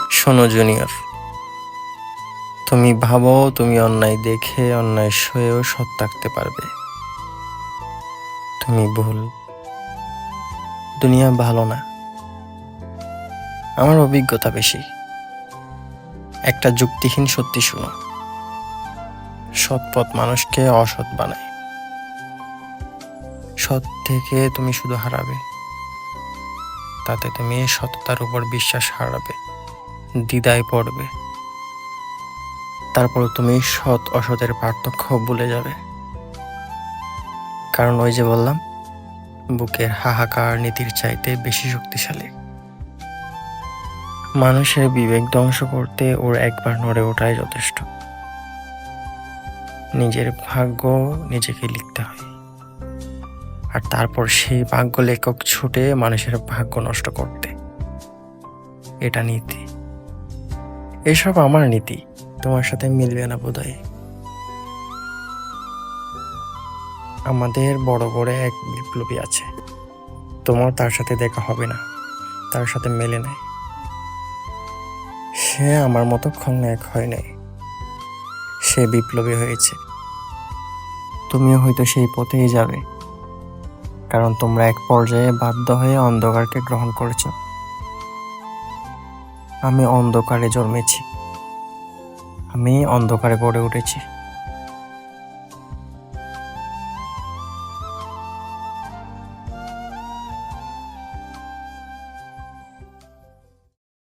শোনো জুনিয়র, তুমি ভাবো তুমি অন্যায় দেখে অন্যায় সয়েও সৎ থাকতে পারবে। তুমি ভুল। দুনিয়া ভালো না। আমার অভিজ্ঞতা বেশি। একটা যুক্তিহীন সত্যি শুনো, সৎ পথ মানুষকে অসৎ বানায়। সৎ থেকে তুমি শুধু হারাবে, তাতে তুমি সততার উপর বিশ্বাস হারাবে, দ্বিধায় পড়বে। তারপর তুমি সৎ অসতের পার্থক্য ভুলে যাবে। কারণ ওই যে বললাম, বুকের হাহাকার নীতির চাইতে বেশি শক্তিশালী। মানুষের বিবেক ধ্বংস করতে ওর একবার নড়ে ওঠাই যথেষ্ট। নিজের ভাগ্য নিজেকে লিখতে হয়, আর তারপর সেই ভাগ্য লেখক ছুটে মানুষের ভাগ্য নষ্ট করতে। এটা নীতি। এসব আমার নীতি, তোমার সাথে মিলবে না বোধহয়। আমাদের বড় করে এক বিপ্লবী আছে, তোমার তার সাথে দেখা হবে না, তার সাথে মেলে নাই। সে আমার মতো খলনায়ক হয় নাই, সে বিপ্লবী হয়েছে। তুমিও হয়তো সেই পথেই যাবে, কারণ তোমরা এক পর্যায়ে বাধ্য হয়ে অন্ধকারকে গ্রহণ করেছ। আমি অন্ধকারে জন্মেছি, আমি অন্ধকারে গড়ে উঠেছি।